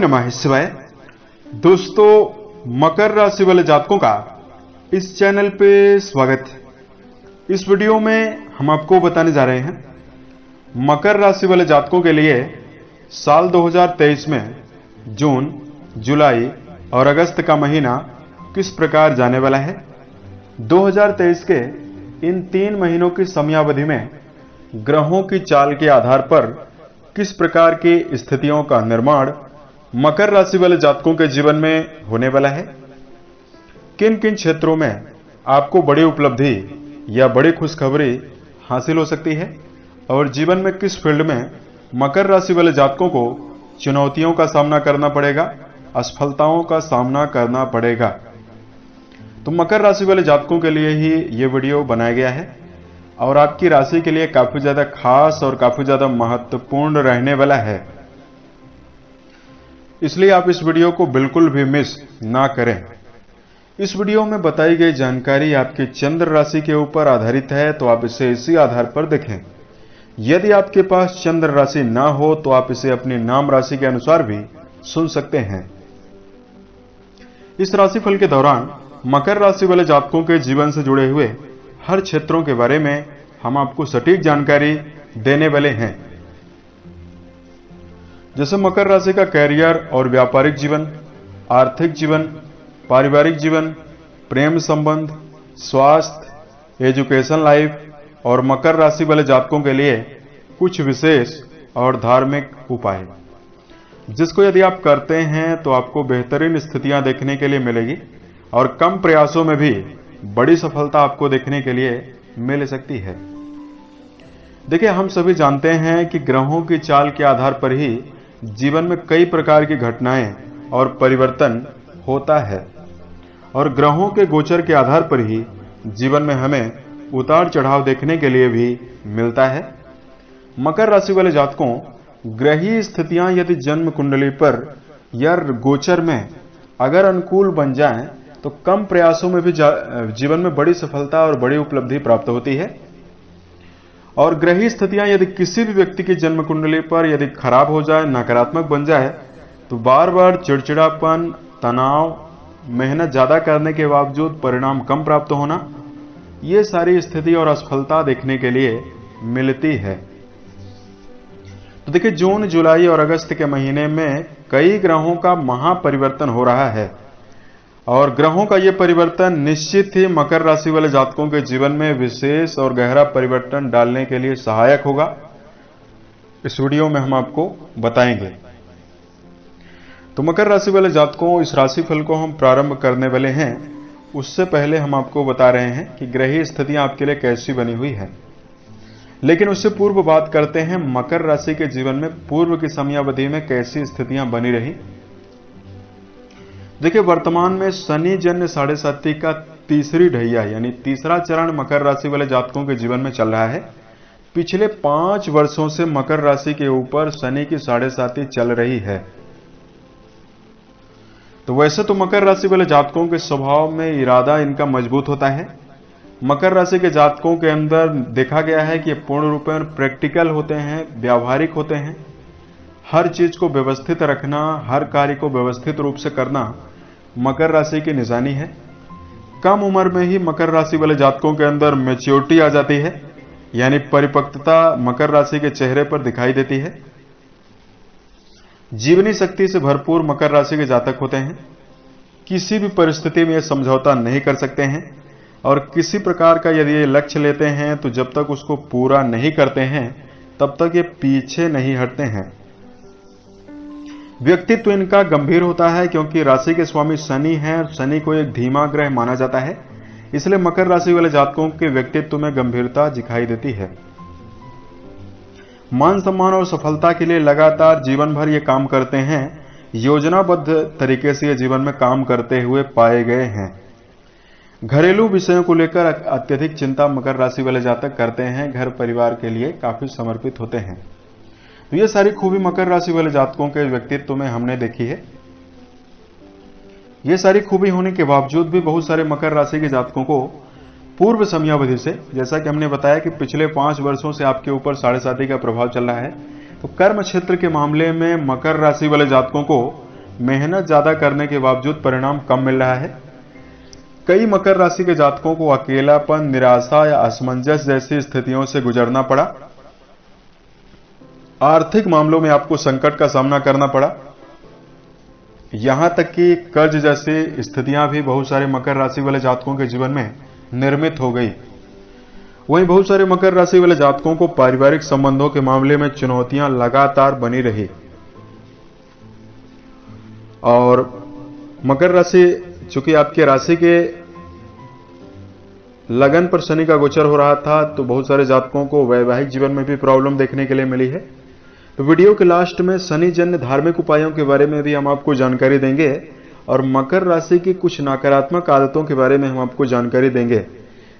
नमः शिवाय। दोस्तों, मकर राशि वाले जातकों का इस चैनल पे स्वागत है। इस वीडियो में हम आपको बताने जा रहे हैं मकर राशि वाले जातकों के लिए साल 2023 में जून, जुलाई और अगस्त का महीना किस प्रकार जाने वाला है। 2023 के इन 3 महीनों की समयावधि में ग्रहों की चाल के आधार पर किस प्रकार की स्थितियों का निर्माण मकर राशि वाले जातकों के जीवन में होने वाला है, किन किन क्षेत्रों में आपको बड़ी उपलब्धि या बड़ी खुशखबरी हासिल हो सकती है और जीवन में किस फील्ड में मकर राशि वाले जातकों को चुनौतियों का सामना करना पड़ेगा, असफलताओं का सामना करना पड़ेगा। तो मकर राशि वाले जातकों के लिए ही ये वीडियो बनाया गया है और आपकी राशि के लिए काफी ज्यादा खास और काफी ज्यादा महत्वपूर्ण रहने वाला है, इसलिए आप इस वीडियो को बिल्कुल भी मिस ना करें। इस वीडियो में बताई गई जानकारी आपकी चंद्र राशि के ऊपर आधारित है, तो आप इसे इसी आधार पर देखें। यदि आपके पास चंद्र राशि ना हो तो आप इसे अपनी नाम राशि के अनुसार भी सुन सकते हैं। इस राशिफल के दौरान मकर राशि वाले जातकों के जीवन से जुड़े हुए हर क्षेत्रों के बारे में हम आपको सटीक जानकारी देने वाले हैं, जैसे मकर राशि का कैरियर और व्यापारिक जीवन, आर्थिक जीवन, पारिवारिक जीवन, प्रेम संबंध, स्वास्थ्य, एजुकेशन लाइफ और मकर राशि वाले जातकों के लिए कुछ विशेष और धार्मिक उपाय, जिसको यदि आप करते हैं तो आपको बेहतरीन स्थितियां देखने के लिए मिलेगी और कम प्रयासों में भी बड़ी सफलता आपको देखने के लिए मिल सकती है। देखिए, हम सभी जानते हैं कि ग्रहों की चाल के आधार पर ही जीवन में कई प्रकार की घटनाएं और परिवर्तन होता है और ग्रहों के गोचर के आधार पर ही जीवन में हमें उतार चढ़ाव देखने के लिए भी मिलता है। मकर राशि वाले जातकों, ग्रहीय स्थितियां यदि जन्म कुंडली पर या गोचर में अगर अनुकूल बन जाएं तो कम प्रयासों में भी जीवन में बड़ी सफलता और बड़ी उपलब्धि प्राप्त होती है। और ग्रहीय स्थितियां यदि किसी भी व्यक्ति की जन्म कुंडली पर यदि खराब हो जाए, नकारात्मक बन जाए, तो बार बार चिड़चिड़ापन, तनाव, मेहनत ज्यादा करने के बावजूद परिणाम कम प्राप्त होना, ये सारी स्थिति और असफलता देखने के लिए मिलती है। तो देखिए, जून, जुलाई और अगस्त के महीने में कई ग्रहों का महापरिवर्तन हो रहा है और ग्रहों का यह परिवर्तन निश्चित ही मकर राशि वाले जातकों के जीवन में विशेष और गहरा परिवर्तन डालने के लिए सहायक होगा। इस वीडियो में हम आपको बताएंगे। तो मकर राशि वाले जातकों, इस राशिफल को हम प्रारंभ करने वाले हैं, उससे पहले हम आपको बता रहे हैं कि ग्रहीय स्थितियां आपके लिए कैसी बनी हुई है। लेकिन उससे पूर्व बात करते हैं मकर राशि के जीवन में पूर्व की समयावधि में कैसी स्थितियां बनी रही। देखिए, वर्तमान में शनि जन्य 7.5 का तीसरी ढैया यानी तीसरा चरण मकर राशि वाले जातकों के जीवन में चल रहा है। पिछले 5 वर्षों से मकर राशि के ऊपर शनि की 7.5 चल रही है। तो वैसे तो मकर राशि वाले जातकों के स्वभाव में इरादा इनका मजबूत होता है। मकर राशि के जातकों के अंदर देखा गया है कि पूर्ण रूप में प्रैक्टिकल होते हैं, व्यावहारिक होते हैं। हर चीज को व्यवस्थित रखना, हर कार्य को व्यवस्थित रूप से करना मकर राशि की निशानी है। कम उम्र में ही मकर राशि वाले जातकों के अंदर मैच्योरिटी आ जाती है, यानी परिपक्वता मकर राशि के चेहरे पर दिखाई देती है। जीवनी शक्ति से भरपूर मकर राशि के जातक होते हैं। किसी भी परिस्थिति में ये समझौता नहीं कर सकते हैं और किसी प्रकार का यदि ये लक्ष्य लेते हैं तो जब तक उसको पूरा नहीं करते हैं तब तक ये पीछे नहीं हटते हैं। व्यक्तित्व इनका गंभीर होता है क्योंकि राशि के स्वामी शनि हैं। शनि को एक धीमा ग्रह माना जाता है, इसलिए मकर राशि वाले जातकों के व्यक्तित्व में गंभीरता दिखाई देती है। मान सम्मान और सफलता के लिए लगातार जीवन भर ये काम करते हैं। योजनाबद्ध तरीके से ये जीवन में काम करते हुए पाए गए हैं। घरेलू विषयों को लेकर अत्यधिक चिंता मकर राशि वाले जातक करते हैं। घर परिवार के लिए काफी समर्पित होते हैं। तो ये सारी खूबी मकर राशि वाले जातकों के व्यक्तित्व में हमने देखी है। ये सारी खूबी होने के बावजूद भी बहुत सारे मकर राशि के जातकों को पूर्व समयावधि से, जैसा कि हमने बताया कि पिछले 5 वर्षों से आपके ऊपर 7.5 का प्रभाव चल रहा है, तो कर्म क्षेत्र के मामले में मकर राशि वाले जातकों को मेहनत ज्यादा करने के बावजूद परिणाम कम मिल रहा है। कई मकर राशि के जातकों को अकेलापन, निराशा या असमंजस जैसी स्थितियों से गुजरना पड़ा। आर्थिक मामलों में आपको संकट का सामना करना पड़ा। यहां तक कि कर्ज जैसी स्थितियां भी बहुत सारे मकर राशि वाले जातकों के जीवन में निर्मित हो गई। वहीं बहुत सारे मकर राशि वाले जातकों को पारिवारिक संबंधों के मामले में चुनौतियां लगातार बनी रही। और मकर राशि चूंकि आपके राशि के लगन पर शनि का गोचर हो रहा था, तो बहुत सारे जातकों को वैवाहिक जीवन में भी प्रॉब्लम देखने के लिए मिली है। तो वीडियो के लास्ट में शनि जन्य धार्मिक उपायों के बारे में भी हम आपको जानकारी देंगे और मकर राशि की कुछ नकारात्मक आदतों के बारे में हम आपको जानकारी देंगे,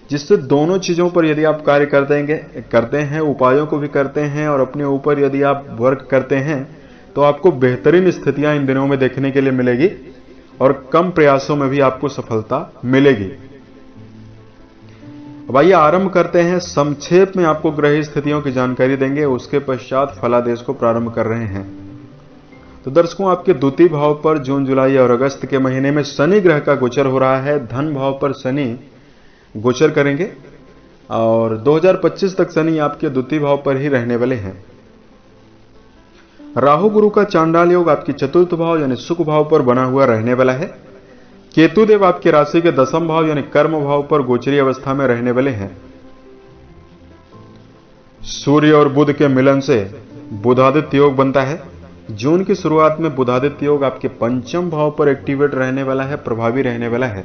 जिससे दोनों चीजों पर यदि आप कार्य करते हैं, उपायों को भी करते हैं और अपने ऊपर यदि आप वर्क करते हैं, तो आपको बेहतरीन स्थितियां इन दिनों में देखने के लिए मिलेगी और कम प्रयासों में भी आपको सफलता मिलेगी। अब आइए आरंभ करते हैं। संक्षेप में आपको ग्रह स्थितियों की जानकारी देंगे, उसके पश्चात फलादेश को प्रारंभ कर रहे हैं। तो दर्शकों, आपके द्वितीय भाव पर जून, जुलाई और अगस्त के महीने में शनि ग्रह का गोचर हो रहा है। धन भाव पर शनि गोचर करेंगे और 2025 तक शनि आपके द्वितीय भाव पर ही रहने वाले हैं। राहु गुरु का चांडाल योग आपकी चतुर्थ भाव यानी सुख भाव पर बना हुआ रहने वाला है। केतु देव आपके राशि के दसम भाव यानी कर्म भाव पर गोचरी अवस्था में रहने वाले हैं। सूर्य और बुध के मिलन से बुधादित्य योग बनता है। जून की शुरुआत में बुधादित्य योग आपके पंचम भाव पर एक्टिवेट रहने वाला है, प्रभावी रहने वाला है।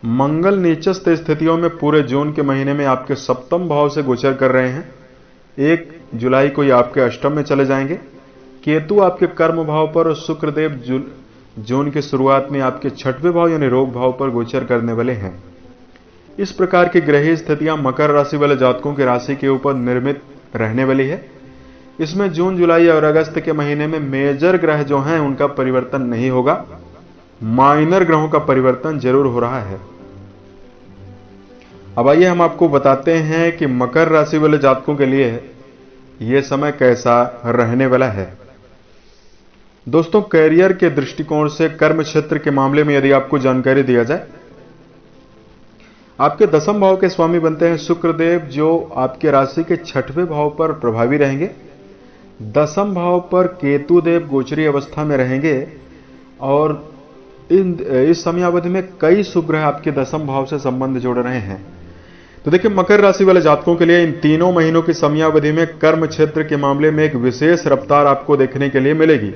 मंगल नीचस्थ स्थितियों में पूरे जून के महीने में आपके सप्तम भाव से गोचर कर रहे हैं। 1 जुलाई को ये आपके अष्टम में चले जाएंगे। केतु आपके कर्म भाव पर और शुक्रदेव जून की शुरुआत में आपके छठवें भाव यानी रोग भाव पर गोचर करने वाले हैं। इस प्रकार की ग्रह स्थितियां मकर राशि वाले जातकों की राशि के ऊपर निर्मित रहने वाली है। इसमें जून, जुलाई और अगस्त के महीने में मेजर ग्रह जो हैं उनका परिवर्तन नहीं होगा, माइनर ग्रहों का परिवर्तन जरूर हो रहा है। अब आइए हम आपको बताते हैं कि मकर राशि वाले जातकों के लिए यह समय कैसा रहने वाला है। दोस्तों, कैरियर के दृष्टिकोण से कर्म क्षेत्र के मामले में यदि आपको जानकारी दिया जाए, आपके दसम भाव के स्वामी बनते हैं शुक्रदेव, जो आपके राशि के छठवें भाव पर प्रभावी रहेंगे। दसम भाव पर केतु देव गोचरी अवस्था में रहेंगे और इस समयावधि में कई शुभ ग्रह आपके दसम भाव से संबंध जोड़ रहे हैं। तो देखिए, मकर राशि वाले जातकों के लिए इन तीनों महीनों की समयावधि में कर्म क्षेत्र के मामले में एक विशेष रफ्तार आपको देखने के लिए मिलेगी।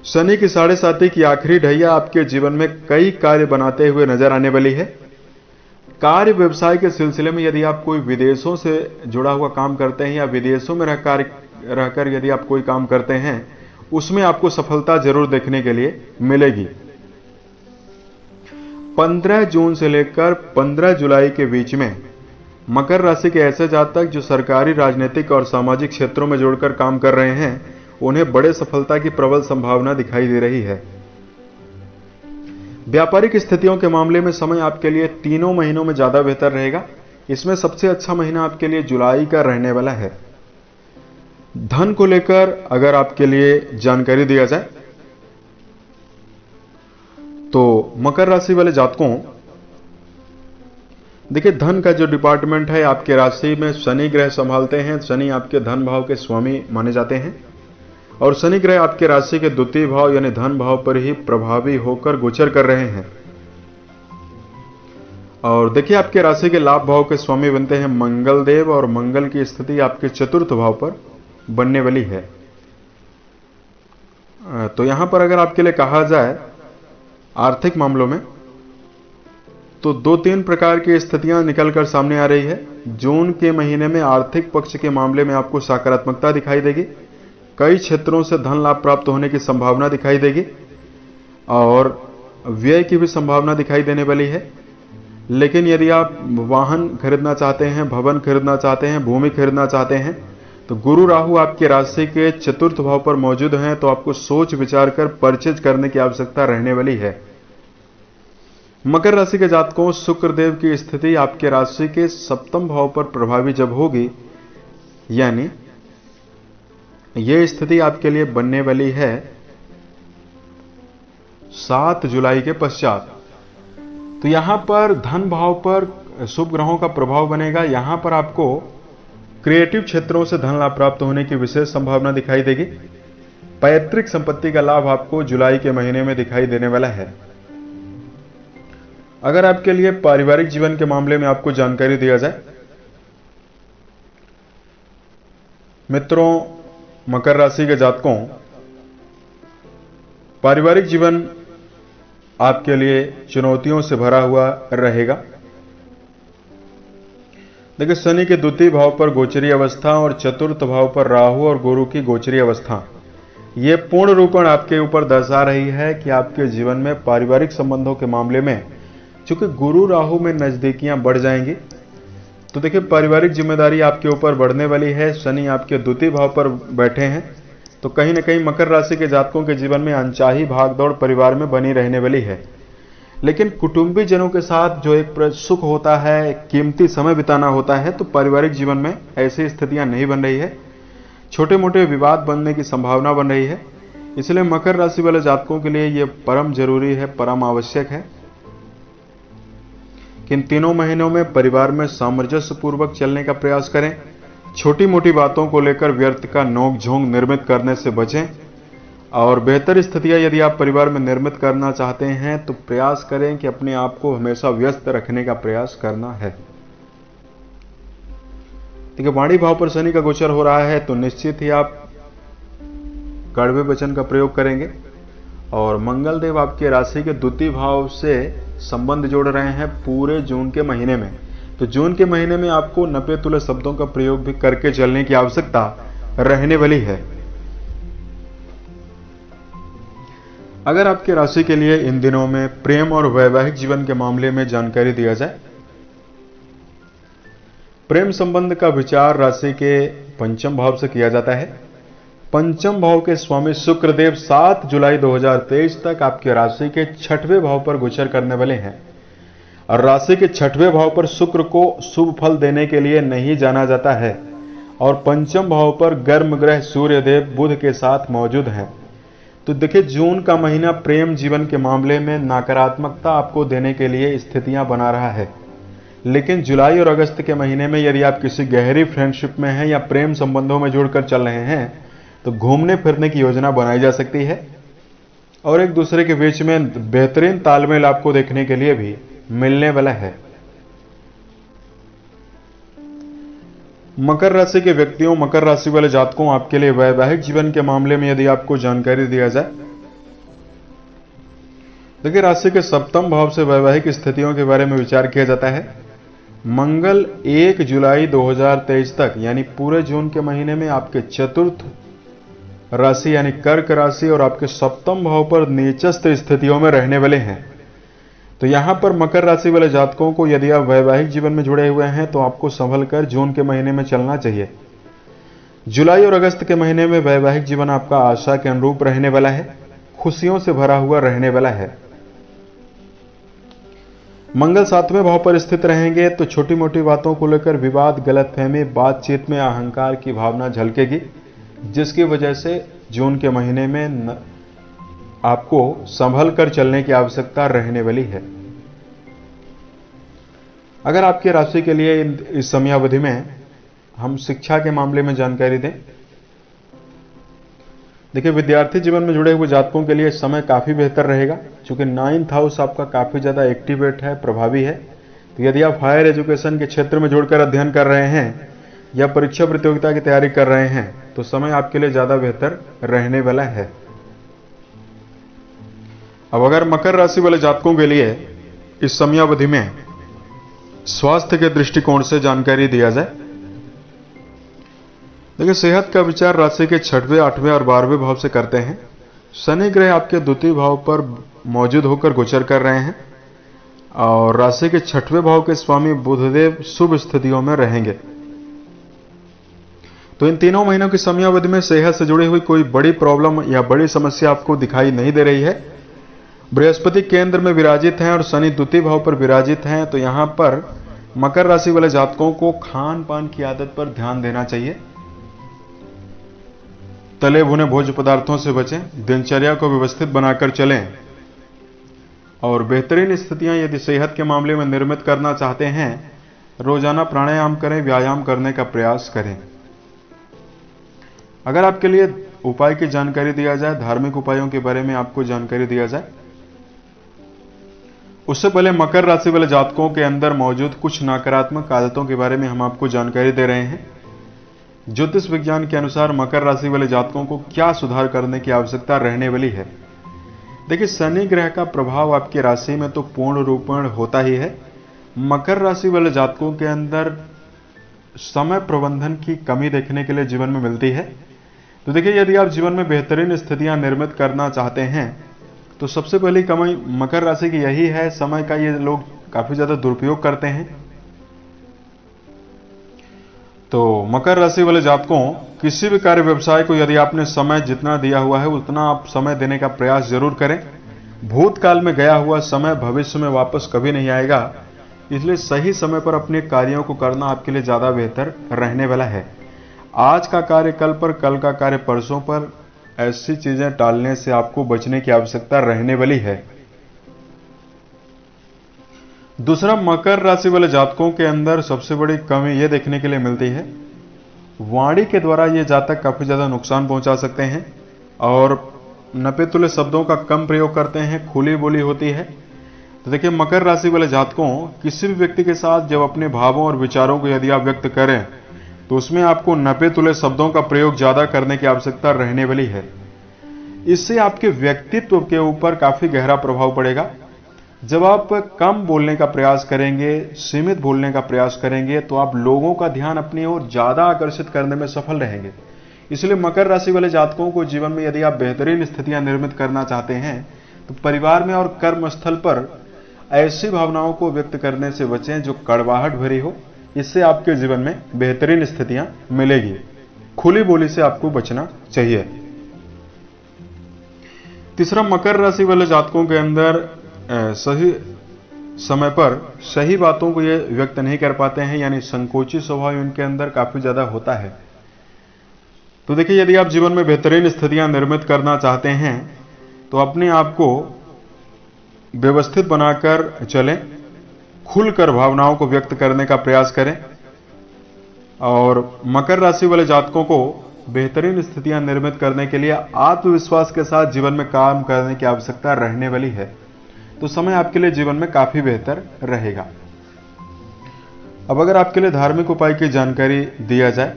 शनि की 7.5 की आखिरी ढैया आपके जीवन में कई कार्य बनाते हुए नजर आने वाली है। कार्य व्यवसाय के सिलसिले में यदि आप कोई विदेशों से जुड़ा हुआ काम करते हैं या विदेशों में रहकर यदि आप कोई काम करते हैं, उसमें आपको सफलता जरूर देखने के लिए मिलेगी। 15 जून से लेकर 15 जुलाई के बीच में मकर राशि के ऐसे जातक जो सरकारी, राजनीतिक और सामाजिक क्षेत्रों में जुड़कर काम कर रहे हैं, उन्हें बड़े सफलता की प्रबल संभावना दिखाई दे रही है। व्यापारिक स्थितियों के मामले में समय आपके लिए तीनों महीनों में ज्यादा बेहतर रहेगा। इसमें सबसे अच्छा महीना आपके लिए जुलाई का रहने वाला है। धन को लेकर अगर आपके लिए जानकारी दिया जाए तो मकर राशि वाले जातकों, देखिए, धन का जो डिपार्टमेंट है आपके राशि में शनि ग्रह संभालते हैं। शनि आपके धन भाव के स्वामी माने जाते हैं और शनि ग्रह आपके राशि के द्वितीय भाव यानी धन भाव पर ही प्रभावी होकर गोचर कर रहे हैं। और देखिए, आपके राशि के लाभ भाव के स्वामी बनते हैं मंगल देव और मंगल की स्थिति आपके चतुर्थ भाव पर बनने वाली है। तो यहां पर अगर आपके लिए कहा जाए आर्थिक मामलों में, तो 2-3 प्रकार की स्थितियां निकलकर सामने आ रही है। जून के महीने में आर्थिक पक्ष के मामले में आपको सकारात्मकता दिखाई देगी। कई क्षेत्रों से धन लाभ प्राप्त होने की संभावना दिखाई देगी और व्यय की भी संभावना दिखाई देने वाली है। लेकिन यदि आप वाहन खरीदना चाहते हैं, भवन खरीदना चाहते हैं, भूमि खरीदना चाहते हैं, तो गुरु राहु आपके राशि के चतुर्थ भाव पर मौजूद हैं, तो आपको सोच विचार कर परचेज करने की आवश्यकता रहने वाली है। मकर राशि के जातकों, शुक्रदेव की स्थिति आपके राशि के सप्तम भाव पर प्रभावी जब होगी, यानी यह स्थिति आपके लिए बनने वाली है 7 जुलाई के पश्चात। तो यहां पर धन भाव पर शुभ ग्रहों का प्रभाव बनेगा। यहां पर आपको क्रिएटिव क्षेत्रों से धन लाभ प्राप्त होने की विशेष संभावना दिखाई देगी। पैतृक संपत्ति का लाभ आपको जुलाई के महीने में दिखाई देने वाला है। अगर आपके लिए पारिवारिक जीवन के मामले में आपको जानकारी दिया जाए, मित्रों, मकर राशि के जातकों, पारिवारिक जीवन आपके लिए चुनौतियों से भरा हुआ रहेगा। देखिए, शनि के द्वितीय भाव पर गोचरीय अवस्था और चतुर्थ भाव पर राहु और गुरु की गोचरीय अवस्था, ये पूर्ण रूपण आपके ऊपर दर्शा रही है कि आपके जीवन में पारिवारिक संबंधों के मामले में चूंकि गुरु राहु में नजदीकियां बढ़ जाएंगी, तो देखिए पारिवारिक जिम्मेदारी आपके ऊपर बढ़ने वाली है। शनि आपके द्वितीय भाव पर बैठे हैं, तो कहीं ना कहीं मकर राशि के जातकों के जीवन में अनचाही भागदौड़ परिवार में बनी रहने वाली है। लेकिन कुटुंबी जनों के साथ जो एक सुख होता है, कीमती समय बिताना होता है, तो पारिवारिक जीवन में ऐसी स्थितियां नहीं बन रही है। छोटे मोटे विवाद बनने की संभावना बन रही है। इसलिए मकर राशि वाले जातकों के लिए यह परम जरूरी है, परम आवश्यक है कि इन तीनों महीनों में परिवार में सामंजस्य पूर्वक चलने का प्रयास करें। छोटी मोटी बातों को लेकर व्यर्थ का नोक झोंक निर्मित करने से बचें और बेहतर स्थितियां यदि आप परिवार में निर्मित करना चाहते हैं तो प्रयास करें कि अपने आप को हमेशा व्यस्त रखने का प्रयास करना है। ठीक है, वाणी भाव पर शनि का गोचर हो रहा है, तो निश्चित ही आप कड़वे वचन का प्रयोग करेंगे। और मंगल देव आपके राशि के द्वितीय भाव से संबंध जोड़ रहे हैं पूरे जून के महीने में। तो जून के महीने में आपको नपे तुले शब्दों का प्रयोग भी करके चलने की आवश्यकता रहने वाली है। अगर आपके राशि के लिए इन दिनों में प्रेम और वैवाहिक जीवन के मामले में जानकारी दिया जाए, प्रेम संबंध का विचार राशि के पंचम भाव से किया जाता है। पंचम भाव के स्वामी शुक्रदेव 7 जुलाई 2023 तक आपके राशि के 6वें भाव पर गोचर करने वाले हैं। और राशि के 6वें भाव पर शुक्र को शुभ फल देने के लिए नहीं जाना जाता है और पंचम भाव पर गर्म ग्रह सूर्यदेव बुध के साथ मौजूद हैं। तो देखिए, जून का महीना प्रेम जीवन के मामले में नकारात्मकता आपको देने के लिए स्थितियां बना रहा है। लेकिन जुलाई और अगस्त के महीने में यदि आप किसी गहरी फ्रेंडशिप में हैं या प्रेम संबंधों में जुड़कर चल रहे हैं, तो घूमने फिरने की योजना बनाई जा सकती है और एक दूसरे के बीच में बेहतरीन तालमेल आपको देखने के लिए भी मिलने वाला है। मकर राशि के व्यक्तियों, मकर राशि वाले जातकों, आपके लिए वैवाहिक जीवन के मामले में यदि आपको जानकारी दिया जाए, देखिए राशि के सप्तम भाव से वैवाहिक स्थितियों के बारे में विचार किया जाता है। मंगल 1 जुलाई 2023 तक यानी पूरे जून के महीने में आपके चतुर्थ राशि यानी कर्क राशि और आपके सप्तम भाव पर नीचस्थ स्थितियों में रहने वाले हैं। तो यहां पर मकर राशि वाले जातकों को यदि आप वैवाहिक जीवन में जुड़े हुए हैं तो आपको संभल कर जून के महीने में चलना चाहिए। जुलाई और अगस्त के महीने में वैवाहिक जीवन आपका आशा के अनुरूप रहने वाला है, खुशियों से भरा हुआ रहने वाला है। मंगल 7वें भाव पर स्थित रहेंगे तो छोटी मोटी बातों को लेकर विवाद, गलतफहमी, बातचीत में अहंकार की भावना झलकेगी, जिसकी वजह से जून के महीने में आपको संभल कर चलने की आवश्यकता रहने वाली है। अगर आपकी राशि के लिए इस समयावधि में हम शिक्षा के मामले में जानकारी दें, देखिए विद्यार्थी जीवन में जुड़े हुए जातकों के लिए समय काफी बेहतर रहेगा, क्योंकि 9th हाउस आपका काफी ज्यादा एक्टिवेट है, प्रभावी है। तो यदि आप हायर एजुकेशन के क्षेत्र में जुड़कर अध्ययन कर रहे हैं या परीक्षा प्रतियोगिता की तैयारी कर रहे हैं तो समय आपके लिए ज्यादा बेहतर रहने वाला है। अब अगर मकर राशि वाले जातकों के लिए इस समयावधि में स्वास्थ्य के दृष्टिकोण से जानकारी दिया जाए, देखिए सेहत का विचार राशि के 6वें, 8वें और 12वें भाव से करते हैं। शनि ग्रह आपके द्वितीय भाव पर मौजूद होकर गोचर कर रहे हैं और राशि के 6वें भाव के स्वामी बुधदेव शुभ स्थितियों में रहेंगे। तो इन तीनों महीनों की समयावधि में सेहत से जुड़ी हुई कोई बड़ी प्रॉब्लम या बड़ी समस्या आपको दिखाई नहीं दे रही है। बृहस्पति केंद्र में विराजित हैं और शनि द्वितीय भाव पर विराजित हैं, तो यहां पर मकर राशि वाले जातकों को खान पान की आदत पर ध्यान देना चाहिए। तले भुने भोज्य पदार्थों से बचें, दिनचर्या को व्यवस्थित बनाकर चलें और बेहतरीन स्थितियां यदि सेहत के मामले में निर्मित करना चाहते हैं, रोजाना प्राणायाम करें, व्यायाम करने का प्रयास करें। अगर आपके लिए उपाय की जानकारी दिया जाए, धार्मिक उपायों के बारे में आपको जानकारी दिया जाए, उससे पहले मकर राशि वाले जातकों के अंदर मौजूद कुछ नकारात्मक आदतों के बारे में हम आपको जानकारी दे रहे हैं। ज्योतिष विज्ञान के अनुसार मकर राशि वाले जातकों को क्या सुधार करने की आवश्यकता रहने वाली है। देखिए, शनि ग्रह का प्रभाव आपकी राशि में तो पूर्ण रूपेण होता ही है। मकर राशि वाले जातकों के अंदर समय प्रबंधन की कमी देखने के लिए जीवन में मिलती है। तो देखिए, यदि आप जीवन में बेहतरीन स्थितियां निर्मित करना चाहते हैं तो सबसे पहली कमी मकर राशि की यही है, समय का ये लोग काफी ज्यादा दुरुपयोग करते हैं। तो मकर राशि वाले जातकों, किसी भी कार्य व्यवसाय को यदि आपने समय जितना दिया हुआ है उतना आप समय देने का प्रयास जरूर करें। भूतकाल में गया हुआ समय भविष्य में वापस कभी नहीं आएगा, इसलिए सही समय पर अपने कार्यों को करना आपके लिए ज्यादा बेहतर रहने वाला है। आज का कार्य कल पर, कल का कार्य परसों पर, ऐसी चीजें टालने से आपको बचने की आवश्यकता रहने वाली है। दूसरा, मकर राशि वाले जातकों के अंदर सबसे बड़ी कमी यह देखने के लिए मिलती है, वाणी के द्वारा ये जातक काफी ज्यादा नुकसान पहुंचा सकते हैं और नपे तुले शब्दों का कम प्रयोग करते हैं, खुली बोली होती है। तो देखिए, मकर राशि वाले जातकों, किसी भी व्यक्ति के साथ जब अपने भावों और विचारों को यदि आप व्यक्त करें तो उसमें आपको नपे तुले शब्दों का प्रयोग ज्यादा करने की आवश्यकता रहने वाली है। इससे आपके व्यक्तित्व के ऊपर काफी गहरा प्रभाव पड़ेगा। जब आप कम बोलने का प्रयास करेंगे, सीमित बोलने का प्रयास करेंगे, तो आप लोगों का ध्यान अपनी ओर ज्यादा आकर्षित करने में सफल रहेंगे। इसलिए मकर राशि वाले जातकों को जीवन में यदि आप बेहतरीन स्थितियां निर्मित करना चाहते हैं तो परिवार में और कर्म स्थल पर ऐसी भावनाओं को व्यक्त करने से बचें जो कड़वाहट भरी हो। इससे आपके जीवन में बेहतरीन स्थितियां मिलेगी। खुली बोली से आपको बचना चाहिए। तीसरा, मकर राशि वाले जातकों के अंदर सही समय पर सही बातों को ये व्यक्त नहीं कर पाते हैं, यानी संकोची स्वभाव इनके अंदर काफी ज्यादा होता है। तो देखिए, यदि आप जीवन में बेहतरीन स्थितियां निर्मित करना चाहते हैं तो अपने आप को व्यवस्थित बनाकर चलें, खुलकर भावनाओं को व्यक्त करने का प्रयास करें और मकर राशि वाले जातकों को बेहतरीन स्थितियां निर्मित करने के लिए आत्मविश्वास के साथ जीवन में काम करने की आवश्यकता रहने वाली है। तो समय आपके लिए जीवन में काफी बेहतर रहेगा। अब अगर आपके लिए धार्मिक उपाय की जानकारी दिया जाए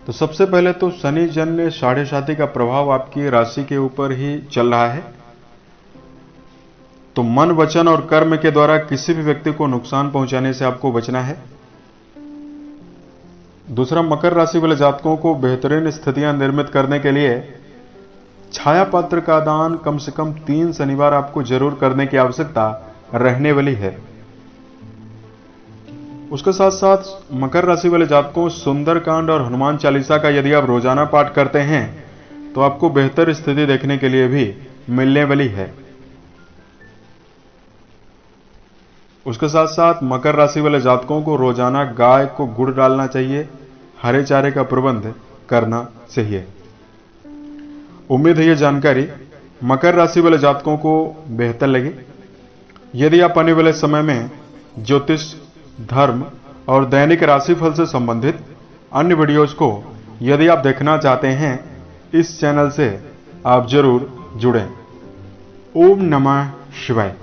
तो सबसे पहले तो शनि जन्य साढ़े साथी का प्रभाव आपकी राशि के ऊपर ही चल रहा है। तो मन, वचन और कर्म के द्वारा किसी भी व्यक्ति को नुकसान पहुंचाने से आपको बचना है। दूसरा, मकर राशि वाले जातकों को बेहतरीन स्थितियां निर्मित करने के लिए छाया पत्र का दान कम से कम 3 शनिवार आपको जरूर करने की आवश्यकता रहने वाली है। उसके साथ साथ मकर राशि वाले जातकों, सुंदरकांड और हनुमान चालीसा का यदि आप रोजाना पाठ करते हैं तो आपको बेहतर स्थिति देखने के लिए भी मिलने वाली है। उसके साथ साथ मकर राशि वाले जातकों को रोजाना गाय को गुड़ डालना चाहिए, हरे चारे का प्रबंध करना चाहिए। उम्मीद है ये जानकारी मकर राशि वाले जातकों को बेहतर लगी। यदि आप आने वाले समय में ज्योतिष, धर्म और दैनिक राशिफल से संबंधित अन्य वीडियोज को यदि आप देखना चाहते हैं, इस चैनल से आप जरूर जुड़ें। ओम नमः शिवाय।